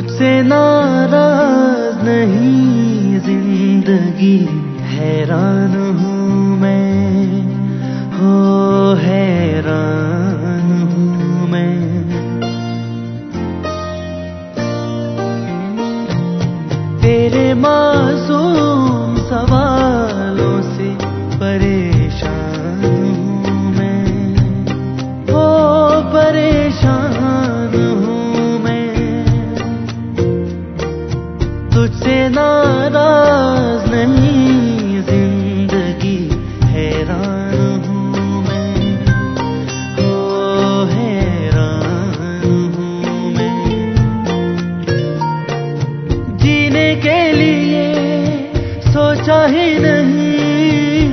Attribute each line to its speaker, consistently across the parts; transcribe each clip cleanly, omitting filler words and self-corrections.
Speaker 1: तुझसे नाराज नहीं जिंदगी, हैरान हूँ मैं, हो हैरान हूँ मैं। तेरे मासूम सवालों से परेशान हूँ मैं, हो परेशान हूँ मैं। तुझसे नाराज नहीं जिंदगी, हैरान हूँ मैं, हो हैरान हूँ मैं। जीने के लिए सोचा ही नहीं,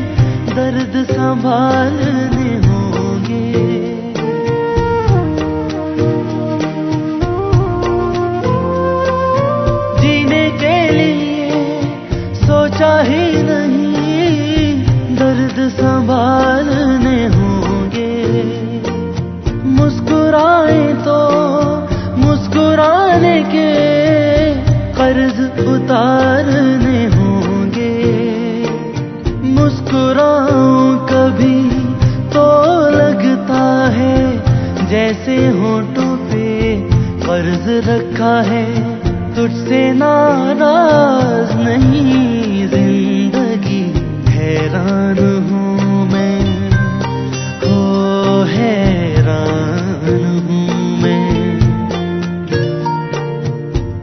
Speaker 1: दर्द संभालने होंगे। जीने के लिए सोचा ही नहीं, दर्द संभालने होंगे। मुस्कुराए तो मुस्कुराने के कर्ज उतारने होंगे। मुस्कुराऊं कभी तो लगता है जैसे होठों पे कर्ज रखा है। तुझसे नाराज नहीं जिंदगी, हैरान हूँ मैं, हो हैरान हूँ मैं।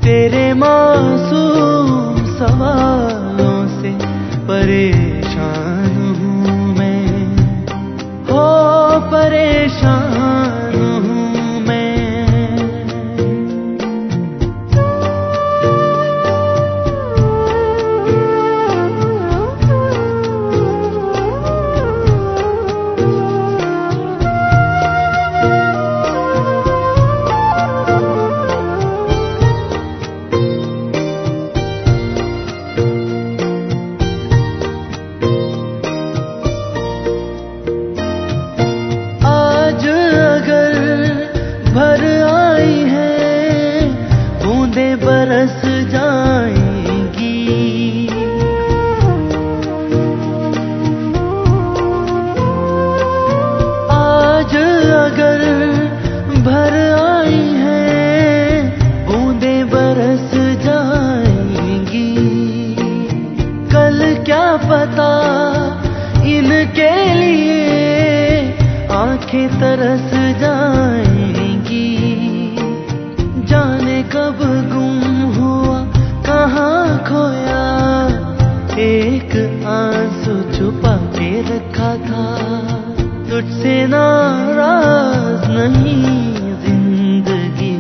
Speaker 1: तेरे मासूम सवालों से परेशान हूँ मैं, हो परेशान हूँ मैं। आज अगर भर आई है, बूंदें बरस जाएंगी। आज अगर भर आई है, बूंदें बरस जाएंगी। कल क्या पता इनके लिए आंखें तरस जाएंगी। जाने कब गुम हुआ, कहाँ खोया, एक आंसू छुपा के रखा था। तुझसे नाराज नहीं जिंदगी,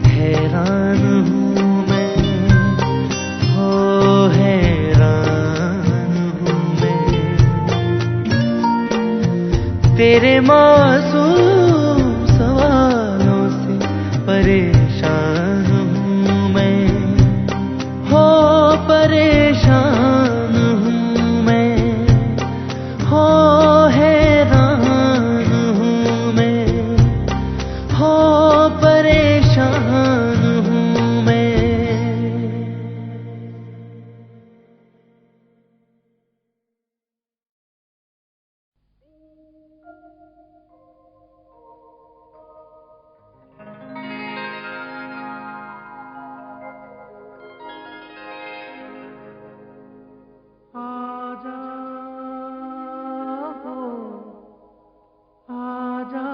Speaker 1: हैरान हूँ मैं, हो हैरान हूँ मैं। तेरे मासूम सवालों से परेशान हूँ मैं, हो परेशान हूँ मैं, हो हैरान हूँ मैं, हो परेशान हूँ मैं। आजा हो, आजा,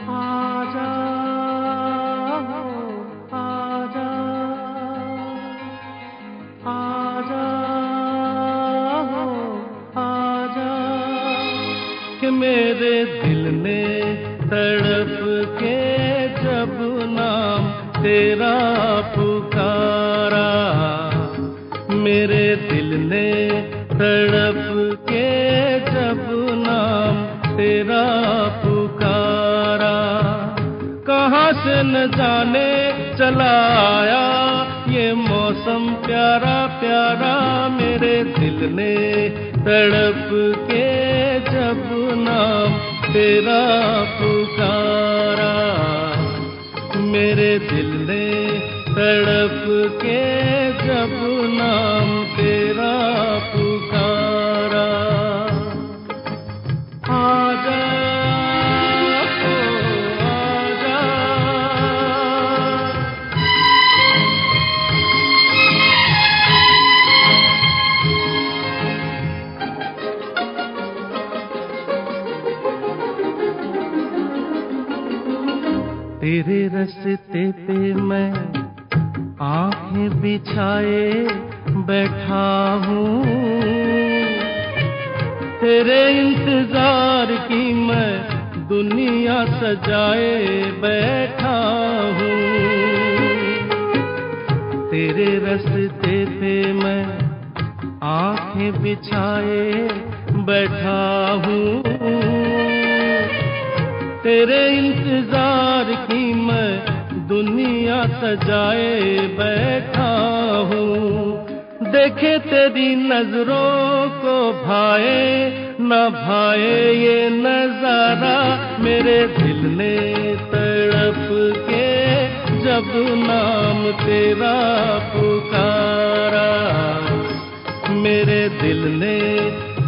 Speaker 1: आजा हो, आजा, आजा हो, आजा। कि मेरे दिल ने तड़प के जब नाम तेरा पुकारा, मेरे दिल ने तड़प के जब नाम तेरा पुकारा। कहाँ से न जाने चला आया ये मौसम प्यारा प्यारा, मेरे दिल ने तड़प के तेरा पुकारा, मेरे दिल ने तड़प के जब नाम तेरा पुकारा। आजा तेरे रास्ते पे मैं आंखें बिछाए बैठा हूँ, तेरे इंतजार की मैं दुनिया सजाए बैठा हूँ। तेरे रास्ते पे मैं आंखें बिछाए बैठा हूँ, तेरे इंतजार की मैं दुनिया सजाए बैठा हूँ। देखे तेरी नजरों को भाए न भाए ये नजारा, मेरे दिल ने तड़प के जब नाम तेरा पुकारा, मेरे दिल ने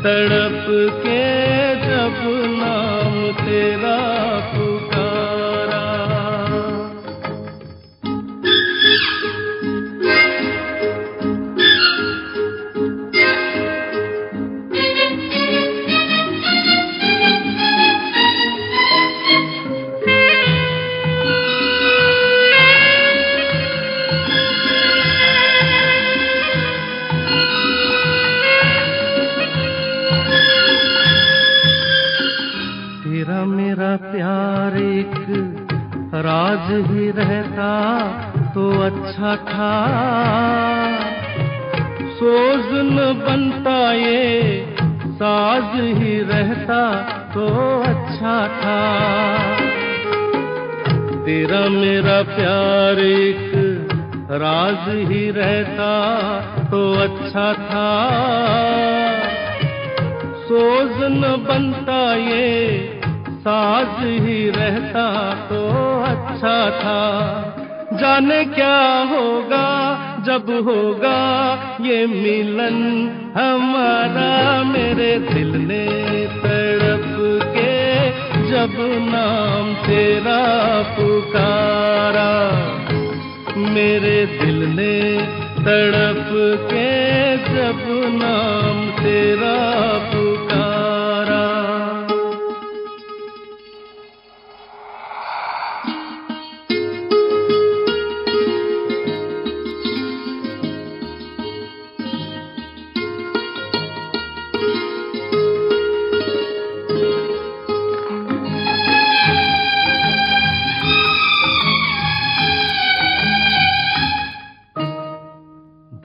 Speaker 1: तड़प के जब नाम तेरा पुकारा। तेरा मेरा प्यार एक राज ही रहता तो अच्छा था, सोज न बनता ये साज ही रहता तो अच्छा था। तेरा मेरा प्यार एक राज ही रहता तो अच्छा था, सोज न बनता ये साज ही रहता तो अच्छा था। जाने क्या होगा जब होगा ये मिलन हमारा, मेरे दिल ने तड़प के जब नाम तेरा पुकारा, मेरे दिल ने तड़प के जब नाम तेरा पुकारा।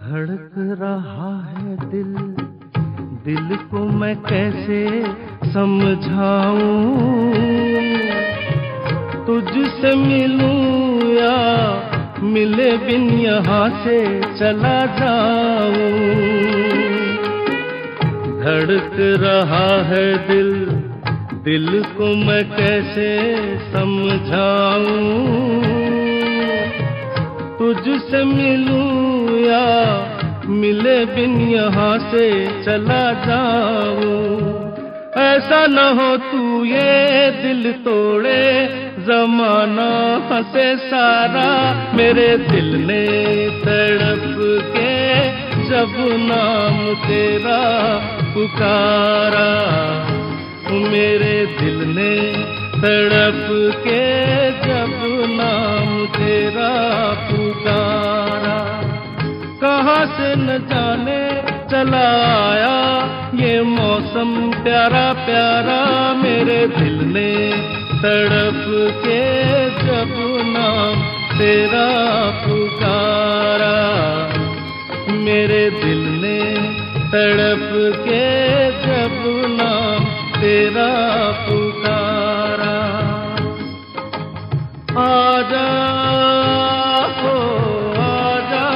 Speaker 1: धड़क रहा है दिल, दिल को मैं कैसे समझाऊं, तुझसे मिलूं या मिले बिन यहाँ से चला जाऊं। धड़क रहा है दिल, दिल को मैं कैसे समझाऊं, तुझसे मिलूं या मिले बिन यहाँ से चला जाऊं। ऐसा न हो तू ये दिल तोड़े, जमाना हंसे सारा, मेरे दिल ने तड़प के जब नाम तेरा पुकारा, मेरे दिल ने तड़प के जब नाम तेरा पुकारा। कहाँ से न जाने चला आया ये मौसम प्यारा प्यारा, मेरे दिल ने तड़प के जब नाम तेरा पुकारा, मेरे दिल ने तड़प के जब नाम तेरा पुकारा। आजा हो आजा,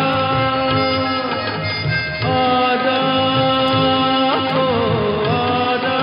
Speaker 1: आजा हो आजा।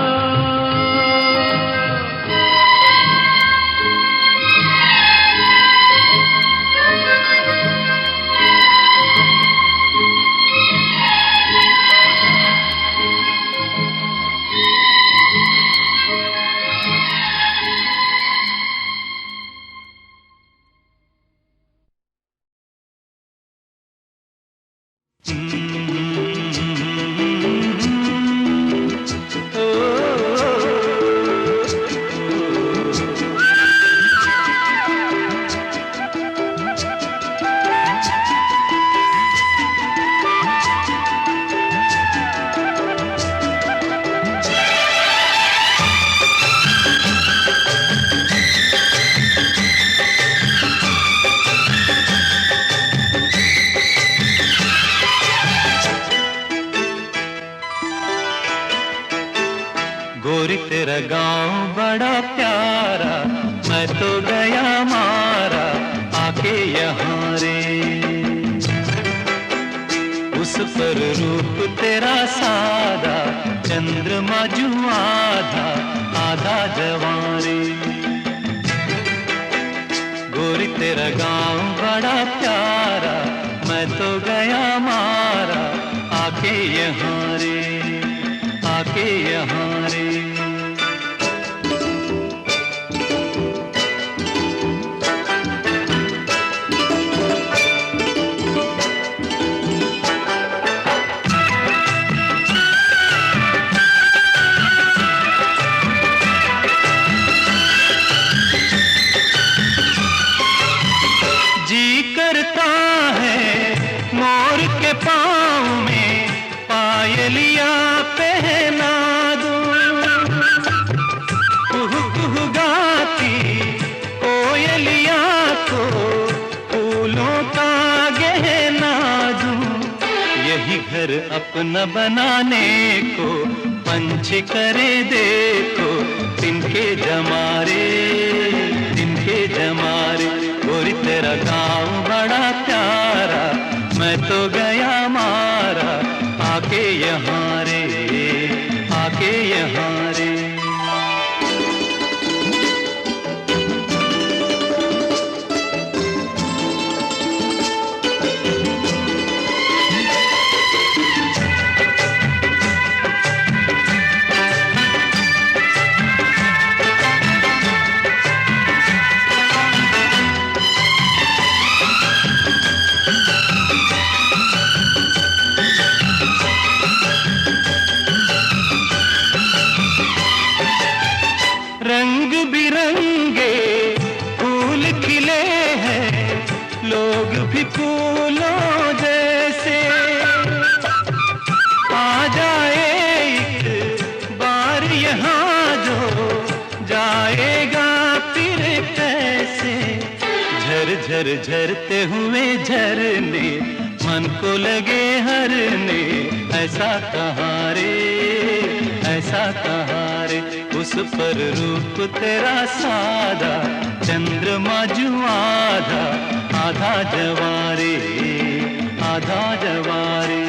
Speaker 2: गोरी तेरा गांव बड़ा प्यारा, मैं तो गया मारा आके यहाँ रे। उस पर रूप तेरा सादा, चंद्रमा जू आधा आधा जवां रे। गोरी तेरा गांव बड़ा प्यारा, मैं तो गया मारा आके यहाँ रे, आके यहाँ रे। पाँव में पायलिया पहना दूं, कुहू कुहू गाती कोयलिया को फूलों का गहना दूं। यही घर अपना बनाने को पंछी करे देखो, तिनके जमारे तिनके जमारे। गोरी तेरा गाँव बड़ा प्यारा, मैं तो गया मारा आके यहाँ रे, आके यहाँ रे। रंग बिरंगे फूल खिले हैं, लोग भी फूलों जैसे। आ जाए एक बार यहाँ जो, जाएगा फिर कैसे। झर झर झरते हुए झरने मन को लगे हरने, ऐसा कहाँ रे, ऐसा कहाँ रे। उस पर रूप तेरा सादा, चंद्रमा जू आधा आधा जवारे, आधा जवारे।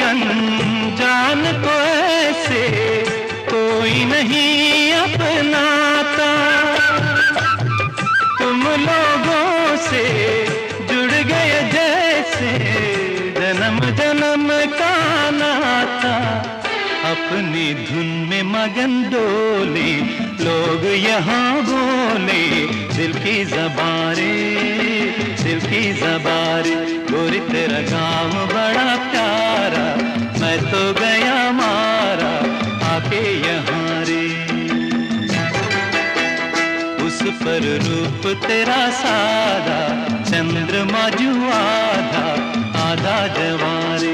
Speaker 2: अनजान को ऐसे कोई नहीं अपनाता, तुम लोगों से जुड़ गए जैसे जन्म जन्म का नाता। अपनी धुन में मगन डोले लोग यहाँ बोले, दिल की ज़बारे, दिल की ज़बारे। गोरी तेरा गाँव बड़ा प्यारा, मैं तो गया मारा आके यहाँ रे। उस पर रूप तेरा सादा, चंद्रमा जू आधा आधा जवारे।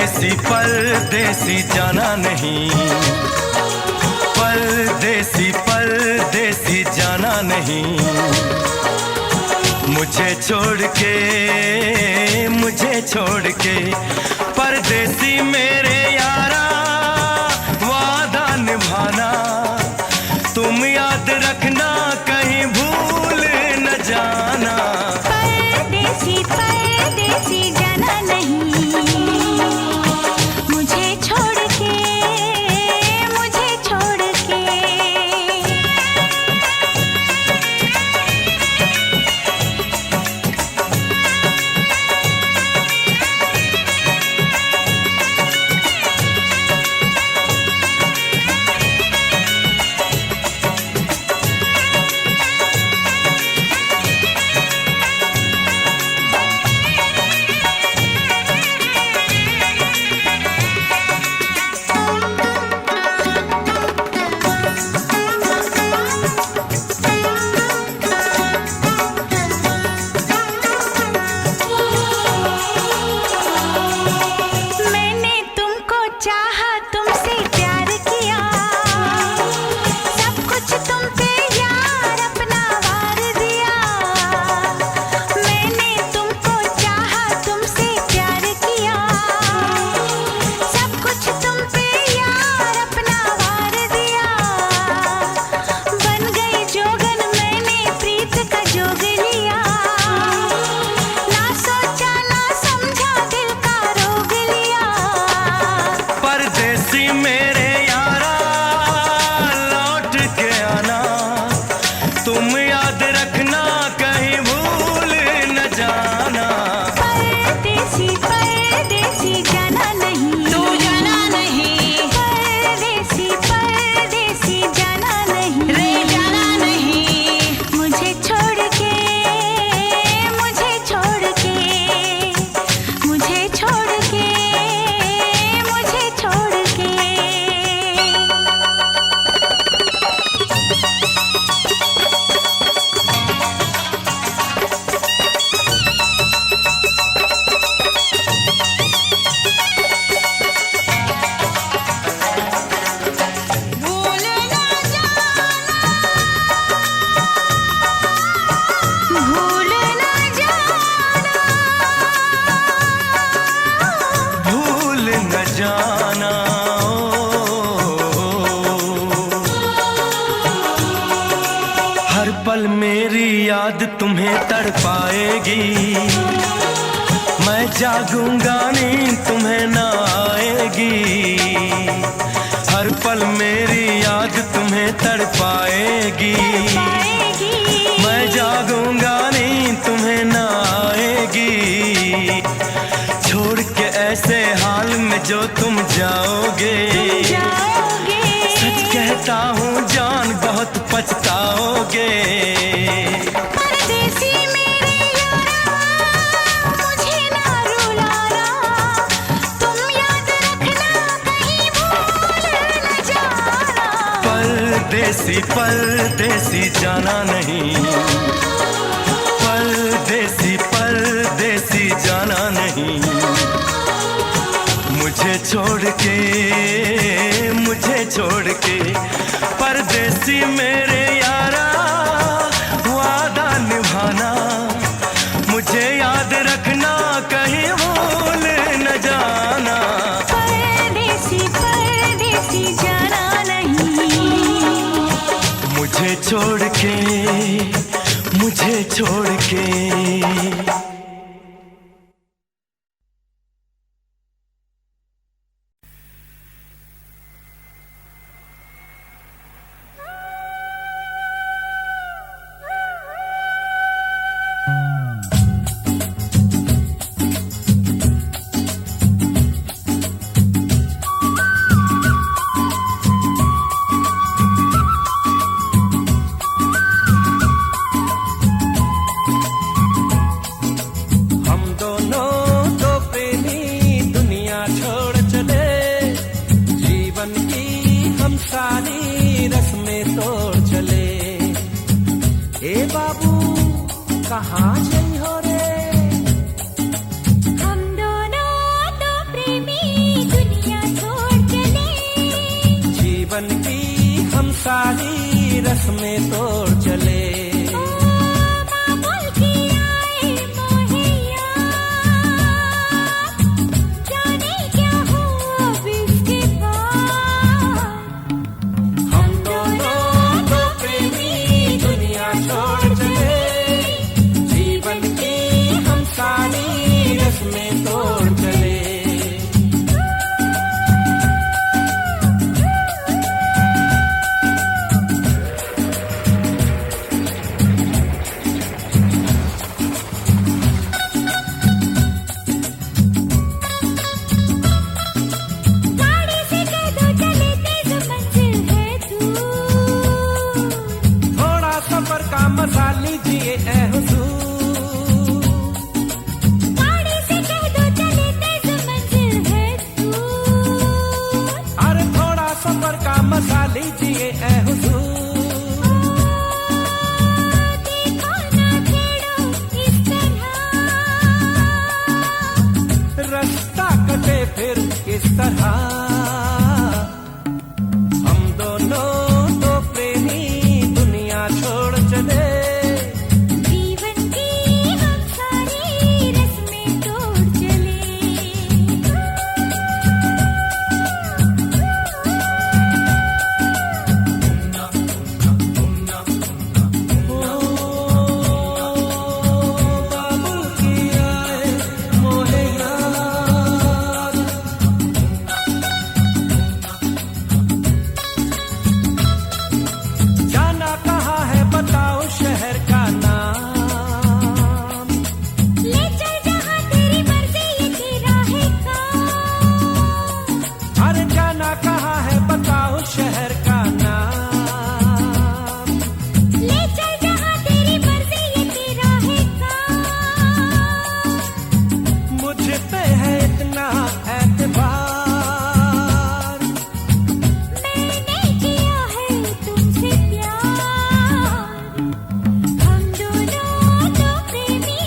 Speaker 2: परदेसी परदेसी जाना नहीं, परदेसी परदेसी जाना नहीं, मुझे छोड़ के, मुझे छोड़ के। परदेसी मेरे यारा वादा निभाना, तुम याद रखना कहीं भूल न जाना।
Speaker 3: परदेसी परदेसी जाना नहीं, मुझे छोड़ के, मुझे छोड़ के। मैंने तुमको चाहा, तुमसे प्यार किया, सब कुछ तुम पे यार अपना वार दिया। मैंने तुमको चाहा, तुमसे प्यार किया, सब कुछ तुम पे यार अपना वार दिया। बन गई जोगन मैंने प्रीत का जोग लिया, ना सोचा ना समझा दिल का रोग लिया।
Speaker 2: परदेसी मेरे यारा लौट के आना, तुम याद रखना कहीं भूल न जाना।
Speaker 3: परदेसी परदेसी जाना नहीं, तू जाना नहीं। परदेसी परदेसी जाना नहीं, रे जाना नहीं। मुझे छोड़ के, मुझे छोड़ के, मुझे छोड़ के, मुझे छोड़ के। भूल ना जाना, भूल ना जाना,
Speaker 2: भूल न जाना। हर पल मेरी याद तुम्हें तड़पाएगी, मैं जागूंगा नींद तुम्हें ना आएगी। हर पल मेरी याद तुम्हें तड़पाएगी,
Speaker 3: पाएगी।
Speaker 2: मैं जागूंगा नींद तुम्हें ना आएगी। छोड़ के ऐसे हाल में जो तुम जाओगे,
Speaker 3: जाओगे।
Speaker 2: सच कहता हूँ जान बहुत पछताओगे।
Speaker 3: परदेसी मेरे यारा मुझे ना रुलाना, तुम याद रखना कहीं भूल न जाना।
Speaker 2: परदेसी परदेसी जाना नहीं, परदेसी परदेसी जाना नहीं, मुझे छोड़ के, मुझे छोड़ के। परदेसी मेरे यारा वादा निभाना, मुझे याद रखना कहीं भूल न जाना।
Speaker 3: परदेसी परदेसी जाना नहीं,
Speaker 2: मुझे छोड़ के, मुझे छोड़ के।
Speaker 1: कहाँ चली हो रे।
Speaker 3: हम दोनों तो प्रेमी
Speaker 2: सारी रस्में तोड़ चले।
Speaker 3: बाबुल की आए मोहे याद, जाने क्या हो अब इसके बाद।
Speaker 2: हम दोनों तो प्रेमी दुनिया छोड़ चले, जीवन की हम सारी रस्में तोड़ चले।
Speaker 3: गाड़ी से कह दो चले तेज मंजिल है दूर,
Speaker 2: थोड़ा सफर का मजा लीजिए ऐ हुजूर।
Speaker 3: गाड़ी से कह दो चले तेज मंजिल है दूर।
Speaker 2: अरे थोड़ा सफर का मजा लीजिए ऐ हुजूर।
Speaker 3: देखो ना छेड़ो इस तरह,
Speaker 2: रास्ता कटे फिर इस तरह। हम दोनों तो प्रेमी दुनिया छोड़ चले,
Speaker 3: जीवन की हम सारी रस्में तोड़ चले।
Speaker 2: बाबुल की आए मोहे याद। जाना कहाँ है बताओ शहर का नाम।
Speaker 3: ले चल जहाँ तेरी मर्जी ये तेरा है काम।
Speaker 2: अरे जाना कहाँ है बताओ शहर का नाम।
Speaker 3: ले चल जहाँ तेरी मर्जी ये तेरा है काम।
Speaker 2: मुझ पे है इतना एतबार,
Speaker 3: मैंने किया है तुमसे प्यार। हम दोनों तो प्रेमी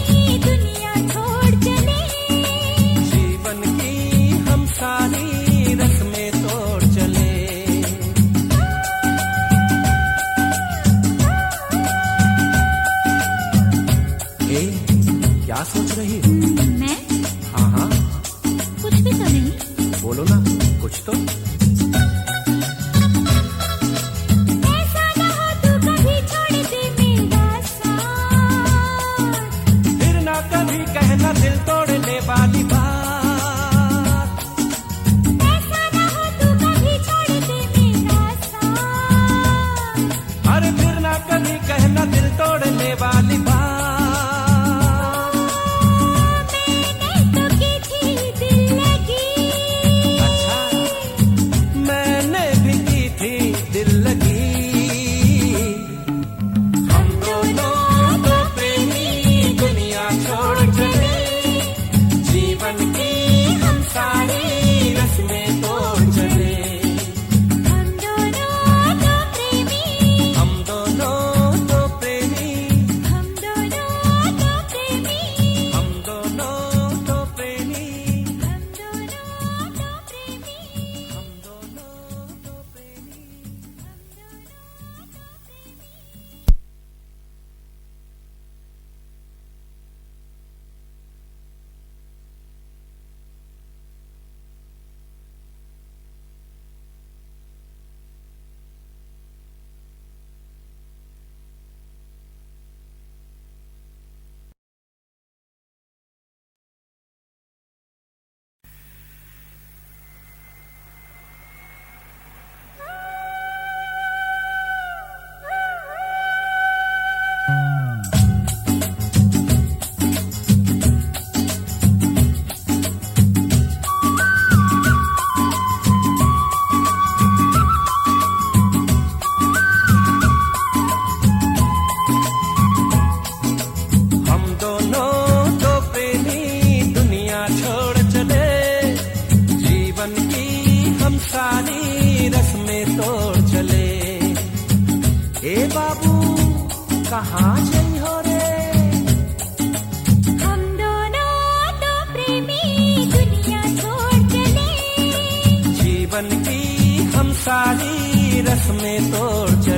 Speaker 3: दुनिया छोड़ चले,
Speaker 2: जीवन की हम सारी रस्में तोड़ चले। ए, क्या सोच रही हो?
Speaker 3: मैं
Speaker 2: हाँ हाँ
Speaker 3: कुछ भी तो नहीं।
Speaker 2: बोलो ना कुछ तो।
Speaker 3: ऐसा ना हो तू कभी छोड़ दे मेरा साथ,
Speaker 2: फिर ना कभी कहना दिल तोड़ने वाली बात।
Speaker 3: ऐसा ना हो तू कभी छोड़ दे मेरा साथ।
Speaker 2: अरे फिर ना कभी कहना दिल तोड़ने वाली बात।
Speaker 3: मैंने तो की थी दिल लगी,
Speaker 2: अच्छा मैंने भी की थी दिल लगी। हम दोनों तो प्रेमी दुनिया छोड़ चले, जीवन की हम सारी रस्में तोड़ चले।
Speaker 3: हम दोनों तो प्रेमी,
Speaker 2: हम दोनों तो प्रेमी,
Speaker 3: हम दोनों तो प्रेमी,
Speaker 2: हम दोनों तो प्रेमी,
Speaker 3: हम दोनों तो प्रेमी,
Speaker 2: हम दोनों तो प्रेमी। कहाँ चली हो रे?
Speaker 3: हम दोनों तो प्रेमी दुनिया छोड़ चले,
Speaker 2: जीवन की हम सारी रस्में तोड़ चले।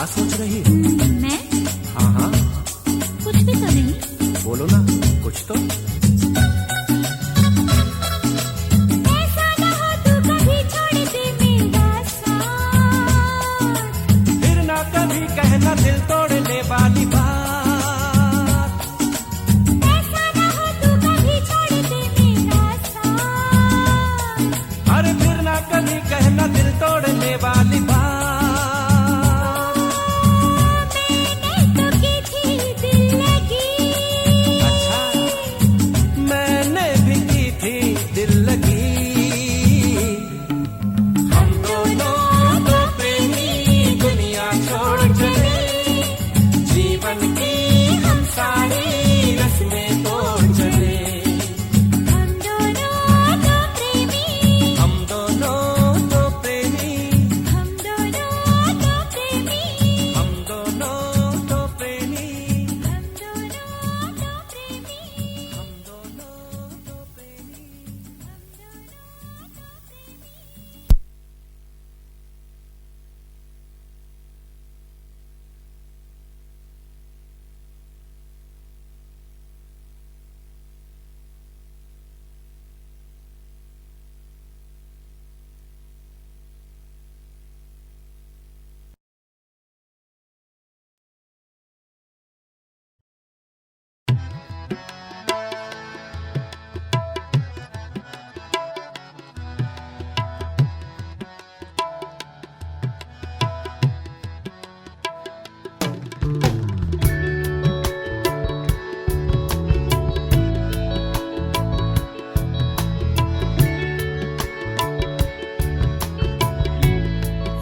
Speaker 1: क्या सोच रही हो?
Speaker 3: मैं
Speaker 1: हाँ हाँ,
Speaker 3: कुछ भी तो नहीं।
Speaker 1: बोलो ना कुछ तो।
Speaker 3: ऐसा ना हो तू कभी छोड़ दे मेरा साथ,
Speaker 1: फिर ना कभी कहना दिल तोड़ने वाली बात।
Speaker 3: ऐसा ना हो तू कभी छोड़ दे मेरा साथ,
Speaker 1: अरे फिर ना कभी कहना दिल तोड़ने वाली बात।
Speaker 3: मैंने तो की थी दिल लगी,
Speaker 1: अच्छा, मैंने भी की थी दिल लगी। हम दोनों तो प्रेमी दुनिया छोड़ चले, जीवन की हम सारी रस्में तोड़ चले।
Speaker 3: हम दोनों तो प्रेमी,
Speaker 1: हम दोनों तो प्रेमी,
Speaker 3: हम दोनों तो प्रेमी,
Speaker 1: हम दोनों तो प्रेमी,
Speaker 3: हम दोनों तो प्रेमी,
Speaker 1: हम दोनों तो प्रेमी।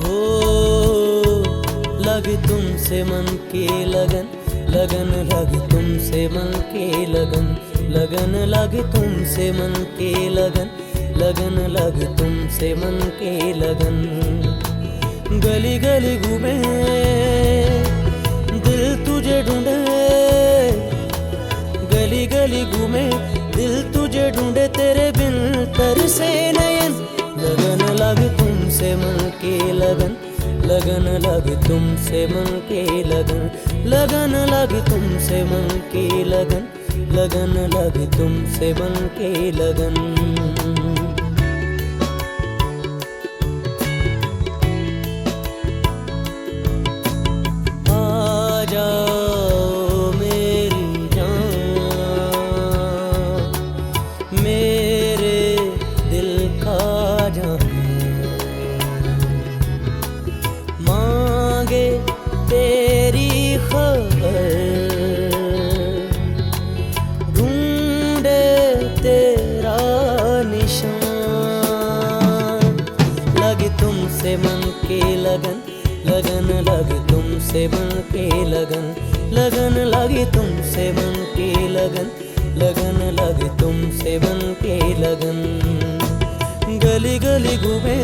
Speaker 2: हो लगे तुमसे मन की लगन, लगन लगे तुमसे मन की लगन, लगन लगे तुमसे मन की लगन, लगन लगे तुमसे मन की लगन। गली गली घूमे दिल तुझे ढूंढे, गली गली घूमे दिल तुझे ढूंढे, तेरे बिन तरसे नयन। लगन लगे तुमसे मन की लगन, लगन लगे तुमसे मन की लगन, लगन लगे तुमसे मन की लगन, लगन लगे तुमसे मन की लगन। आ जाओ मेरी जान, मेरे दिल का जान, मांगे तेरी खबर, ढूंढे तेरा निशान। लगे तुमसे मन की लगन, लगन लगे तुमसे मन की लगन, लगन लगे तुमसे मन की लगन, लगन लगे तुमसे मन की लगन। गली गली घूमे